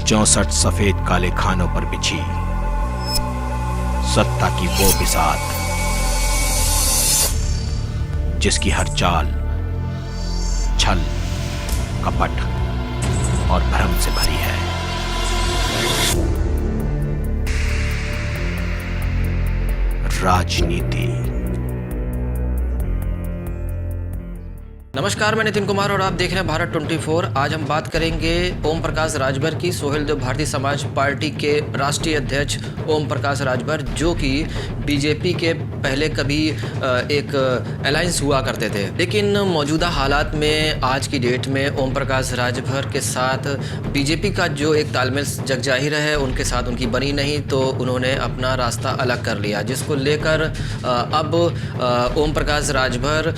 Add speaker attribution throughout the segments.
Speaker 1: 64 सफेद काले खानों पर बिछी सत्ता की वो बिसात, जिसकी हर चाल छल, कपट और भ्रम से भरी है। राजनीति।
Speaker 2: नमस्कार, मैं नितिन कुमार और आप देख रहे हैं भारत 24। आज हम बात करेंगे ओम प्रकाश राजभर की। सोहेल देव भारतीय समाज पार्टी के राष्ट्रीय अध्यक्ष ओम प्रकाश राजभर, जो कि बीजेपी के पहले कभी एक अलायंस हुआ करते थे, लेकिन मौजूदा हालात में आज की डेट में ओम प्रकाश राजभर के साथ बीजेपी का जो एक तालमेल जग जाहिर है उनके साथ उनकी बनी नहीं, तो उन्होंने अपना रास्ता अलग कर लिया, जिसको लेकर अब ओम प्रकाश राजभर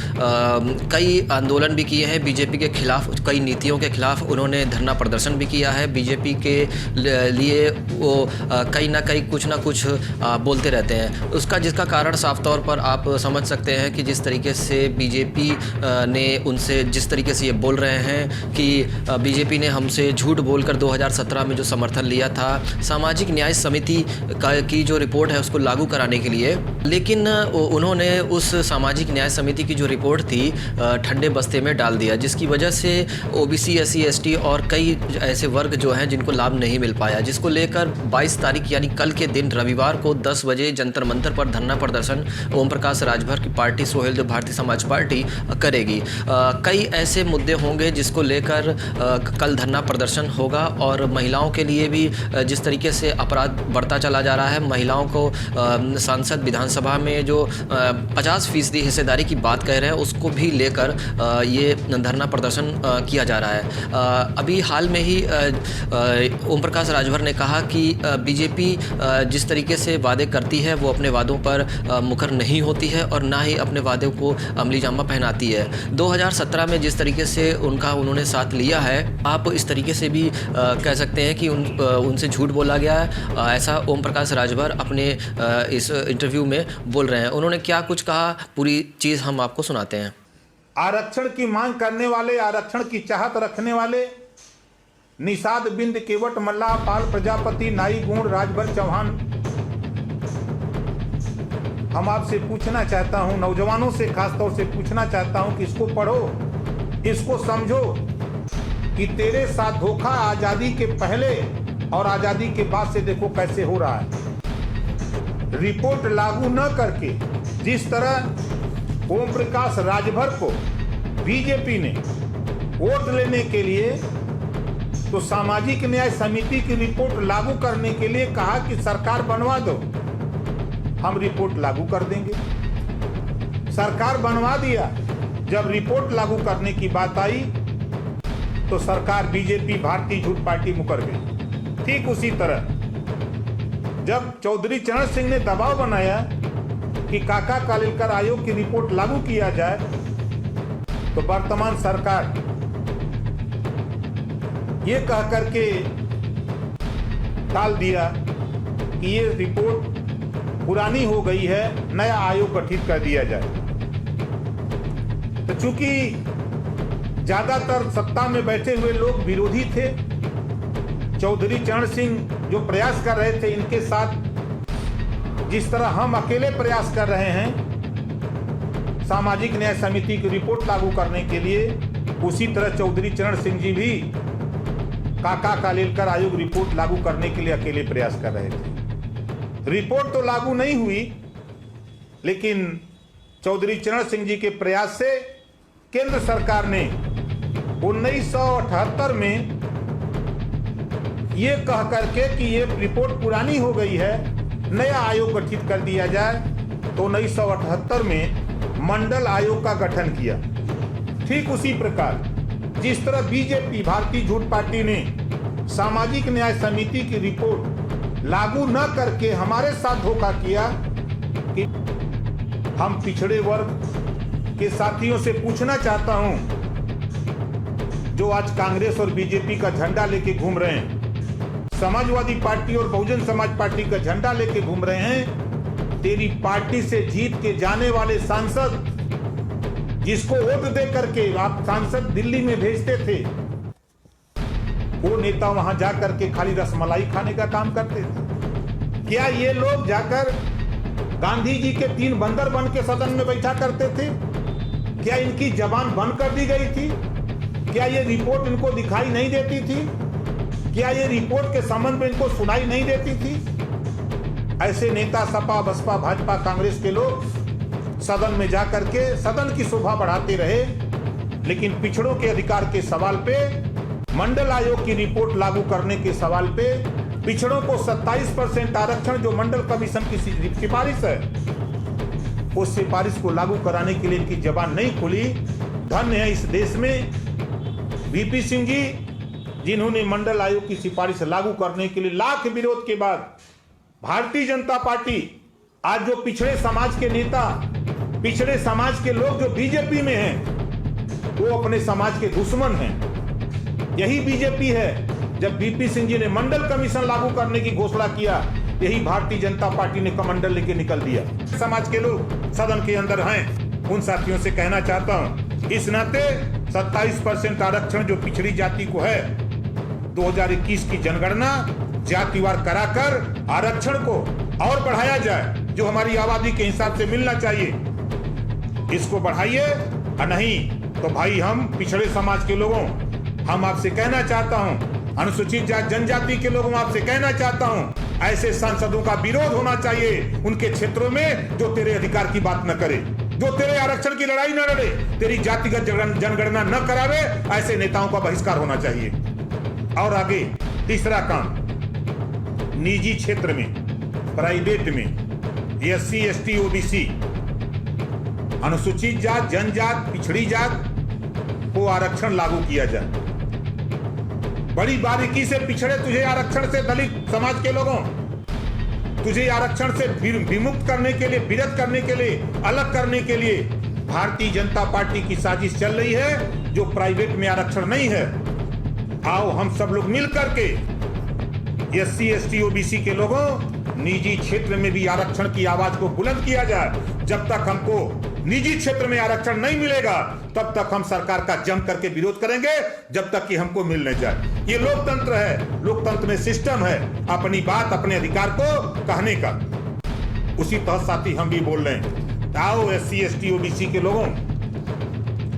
Speaker 2: कई आंदोलन भी किए हैं बीजेपी के खिलाफ, कई नीतियों के खिलाफ उन्होंने धरना प्रदर्शन भी किया है। बीजेपी के लिए वो कहीं ना कहीं कुछ ना कुछ बोलते रहते हैं, उसका जिसका कारण साफ तौर पर आप समझ सकते हैं कि जिस तरीके से बीजेपी ने उनसे जिस तरीके से ये बोल रहे हैं कि बीजेपी ने हमसे झूठ बोलकर 2017 में जो समर्थन लिया था सामाजिक न्याय समिति की जो रिपोर्ट है उसको लागू कराने के लिए, लेकिन उन्होंने उस सामाजिक न्याय समिति की जो रिपोर्ट थी ठंडे बस्ते में डाल दिया, जिसकी वजह से ओबीसी, एससी, एसटी और कई ऐसे वर्ग जो हैं जिनको लाभ नहीं मिल पाया, जिसको लेकर 22 तारीख यानी कल के दिन रविवार को 10 बजे जंतर मंतर पर धरना प्रदर्शन ओम प्रकाश राजभर की पार्टी सोहेल देव भारतीय समाज पार्टी करेगी। कई ऐसे मुद्दे होंगे जिसको लेकर कल धरना प्रदर्शन होगा, और महिलाओं के लिए भी जिस तरीके से अपराध बढ़ता चला जा रहा है, महिलाओं को सांसद विधानसभा में जो 50% हिस्सेदारी की बात कह रहे हैं उसको भी लेकर ये धरना प्रदर्शन किया जा रहा है। अभी हाल में ही ओम प्रकाश राजभर ने कहा कि बीजेपी जिस तरीके से वादे करती है वो अपने वादों पर मुखर नहीं होती है और ना ही अपने वादों को अमली जामा पहनाती है। 2017 में जिस तरीके से उन्होंने साथ लिया है, आप इस तरीके से भी कह सकते हैं कि उनसे झूठ बोला गया है, ऐसा ओम प्रकाश राजभर अपने इस इंटरव्यू में बोल रहे हैं। उन्होंने क्या कुछ कहा, पूरी चीज़ हम आपको सुनाते हैं।
Speaker 3: आरक्षण की मांग करने वाले, आरक्षण की चाहत रखने वाले निषाद, बिंद, केवट, मल्लाह, पाल, प्रजापति, नाई, गुण, राजभर, चौहान, हम आपसे पूछना चाहता हूं, नौजवानों से खासतौर से पूछना चाहता हूं कि इसको पढ़ो, इसको समझो कि तेरे साथ धोखा आजादी के पहले और आजादी के बाद से देखो कैसे हो रहा है। रिपोर्ट लागू न करके जिस तरह ओम प्रकाश राजभर को बीजेपी ने वोट लेने के लिए तो सामाजिक न्याय समिति की रिपोर्ट लागू करने के लिए कहा कि सरकार बनवा दो, हम रिपोर्ट लागू कर देंगे। सरकार बनवा दिया। जब रिपोर्ट लागू करने की बात आई तो सरकार बीजेपी भारतीय झूठ पार्टी मुकर गई। ठीक उसी तरह जब चौधरी चरण सिंह ने दबाव बनाया कि काका कालेलकर आयोग की रिपोर्ट लागू किया जाए, तो वर्तमान सरकार ये कह करके टाल दिया कि ये रिपोर्ट पुरानी हो गई है, नया आयोग गठित कर दिया जाए। तो चूंकि ज्यादातर सत्ता में बैठे हुए लोग विरोधी थे, चौधरी चरण सिंह जो प्रयास कर रहे थे इनके साथ जिस तरह हम अकेले प्रयास कर रहे हैं सामाजिक न्याय समिति की रिपोर्ट लागू करने के लिए, उसी तरह चौधरी चरण सिंह जी भी काका कालेलकर आयोग रिपोर्ट लागू करने के लिए अकेले प्रयास कर रहे थे। रिपोर्ट तो लागू नहीं हुई, लेकिन चौधरी चरण सिंह जी के प्रयास से केंद्र सरकार ने 1978 में यह कह करके कि ये रिपोर्ट पुरानी हो गई है, नया आयोग गठित कर दिया जाए, तो 1978 में मंडल आयोग का गठन किया। ठीक उसी प्रकार जिस तरह बीजेपी भारतीय झूठ पार्टी ने सामाजिक न्याय समिति की रिपोर्ट लागू न करके हमारे साथ धोखा किया, कि हम पिछड़े वर्ग के साथियों से पूछना चाहता हूं जो आज कांग्रेस और बीजेपी का झंडा लेके घूम रहे हैं, समाजवादी पार्टी और बहुजन समाज पार्टी का झंडा लेके घूम रहे हैं, तेरी पार्टी से जीत के जाने वाले सांसद जिसको वोट दे करके आप सांसद दिल्ली में भेजते थे, वो नेता वहां जाकर के खाली रसमलाई खाने का काम करते थे? क्या ये लोग जाकर गांधी जी के 3 बंदर बन के सदन में बैठा करते थे? क्या इनकी जबान बंद कर दी गई थी? क्या ये रिपोर्ट इनको दिखाई नहीं देती थी? क्या ये रिपोर्ट के संबंध में इनको सुनाई नहीं देती थी? ऐसे नेता सपा, बसपा, भाजपा, कांग्रेस के लोग सदन में जाकर के सदन की शोभा बढ़ाते रहे, लेकिन पिछड़ों के अधिकार के सवाल पे, मंडल आयोग की रिपोर्ट लागू करने के सवाल पे, पिछड़ों को 27% आरक्षण जो मंडल कमीशन की सिफारिश है, उस सिफारिश को लागू कराने के लिए इनकी जबान नहीं खुली। धन्य है इस देश में वीपी सिंह जी, जिन्होंने मंडल आयोग की सिफारिश लागू करने के लिए लाख विरोध के बाद भारतीय जनता पार्टी, आज जो पिछड़े समाज के नेता, पिछड़े समाज के लोग जो बीजेपी में हैं, वो अपने समाज के दुश्मन हैं। यही बीजेपी है। जब वीपी सिंह जी ने मंडल कमीशन लागू करने की घोषणा किया, यही भारतीय जनता पार्टी ने कमंडल लेके निकल दिया। समाज के लोग सदन के अंदर हैं, उन साथियों से कहना चाहता हूं, इस नाते 27% आरक्षण जो पिछड़ी जाति को है, 2021 की जनगणना जातिवार कराकर आरक्षण को और बढ़ाया जाए, जो हमारी आबादी के हिसाब से मिलना चाहिए। इसको बढ़ाइए, और नहीं तो भाई हम पिछड़े समाज के लोगों, हम आपसे कहना चाहता हूं, अनुसूचित जाति जनजाति के लोगों आपसे कहना चाहता हूं, ऐसे सांसदों का विरोध होना चाहिए उनके क्षेत्रों में जो तेरे अधिकार की बात न करे, जो तेरे आरक्षण की लड़ाई न लड़े, तेरी जातिगत जनगणना न करावे, ऐसे नेताओं का बहिष्कार होना चाहिए। और आगे तीसरा काम, निजी क्षेत्र में, प्राइवेट में एससी, एसटी, ओबीसी, अनुसूचित जात, जनजात, पिछड़ी जात को आरक्षण लागू किया जाए। बड़ी बारीकी से पिछड़े तुझे आरक्षण से, दलित समाज के लोगों तुझे आरक्षण से विमुक्त करने के लिए, विरत करने के लिए, अलग करने के लिए भारतीय जनता पार्टी की साजिश चल रही है, जो प्राइवेट में आरक्षण नहीं है। आओ हम सब लोग मिल करके एससी, एसटी, ओबीसी के लोगों, निजी क्षेत्र में भी आरक्षण की आवाज को बुलंद किया जाए। जब तक हमको निजी क्षेत्र में आरक्षण नहीं मिलेगा, तब तक हम सरकार का जम करके विरोध करेंगे, जब तक कि हमको मिल नहीं जाए। ये लोकतंत्र है, लोकतंत्र में सिस्टम है अपनी बात, अपने अधिकार को कहने का। उसी तरह साथी हम भी बोल रहे हैं, आओ एससी, एसटी, ओबीसी के लोगों,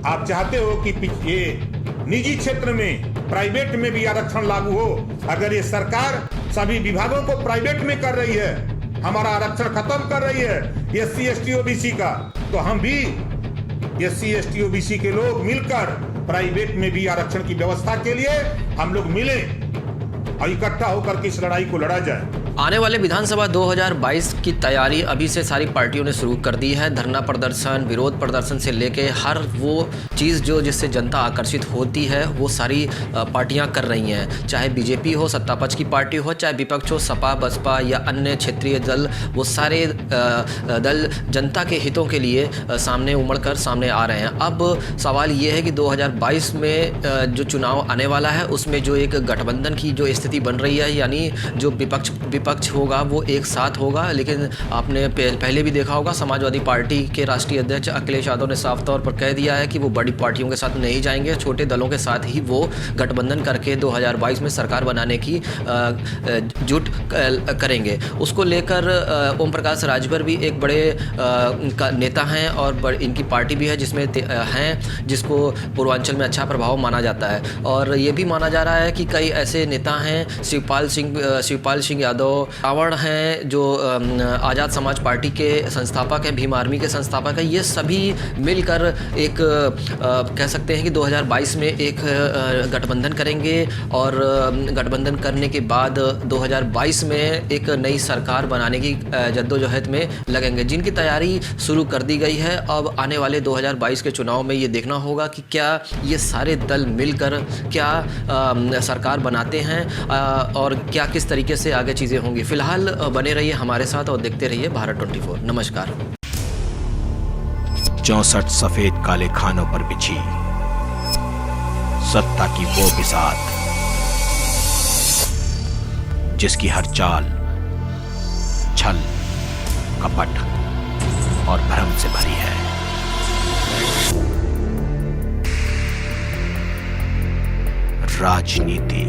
Speaker 3: आप चाहते हो कि ये निजी क्षेत्र में, प्राइवेट में भी आरक्षण लागू हो। अगर ये सरकार सभी विभागों को प्राइवेट में कर रही है, हमारा आरक्षण खत्म कर रही है एससी, एसटी, ओबीसी का, तो हम भी एससी, एसटी, ओबीसी के लोग मिलकर प्राइवेट में भी आरक्षण की व्यवस्था के लिए हम लोग मिले और इकट्ठा होकर के इस लड़ाई को लड़ा जाए।
Speaker 2: आने वाले विधानसभा 2022 की तैयारी अभी से सारी पार्टियों ने शुरू कर दी है। धरना प्रदर्शन, विरोध प्रदर्शन से लेके हर वो चीज़ जो जिससे जनता आकर्षित होती है, वो सारी पार्टियां कर रही हैं। चाहे बीजेपी हो, सत्तापक्ष की पार्टी हो, चाहे विपक्ष हो, सपा, बसपा या अन्य क्षेत्रीय दल, वो सारे दल जनता के हितों के लिए सामने उमड़कर सामने आ रहे हैं। अब सवाल ये है कि 2022 में जो चुनाव आने वाला है, उसमें जो एक गठबंधन की जो स्थिति बन रही है, यानी जो विपक्ष होगा वो एक साथ होगा। लेकिन आपने पहले भी देखा होगा, समाजवादी पार्टी के राष्ट्रीय अध्यक्ष अखिलेश यादव ने साफ तौर पर कह दिया है कि वो बड़ी पार्टियों के साथ नहीं जाएंगे, छोटे दलों के साथ ही वो गठबंधन करके 2022 में सरकार बनाने की जुट करेंगे। उसको लेकर ओम प्रकाश राजभर भी एक बड़े नेता हैं और इनकी पार्टी भी है जिसमें हैं, जिसको पूर्वांचल में अच्छा प्रभाव माना जाता है। और ये भी माना जा रहा है कि कई ऐसे नेता हैं, शिवपाल सिंह यादव रावण हैं, जो आज़ाद समाज पार्टी के संस्थापक हैं, भीम आर्मी के संस्थापक हैं। ये सभी मिलकर एक कह सकते हैं कि 2022 में एक गठबंधन करेंगे और गठबंधन करने के बाद 2022 में एक नई सरकार बनाने की जद्दोजहद में लगेंगे, जिनकी तैयारी शुरू कर दी गई है। अब आने वाले 2022 के चुनाव में ये देखना होगा कि क्या ये सारे दल मिलकर क्या सरकार बनाते हैं और क्या किस तरीके से आगे चीज़ें होंगी। फिलहाल बने रहिए हमारे साथ और देखते रहिए भारत 24। नमस्कार।
Speaker 1: 64 सफेद काले खानों पर बिछी सत्ता की वो बिसात, जिसकी हर चाल छल, कपट और भ्रम से भरी है। राजनीति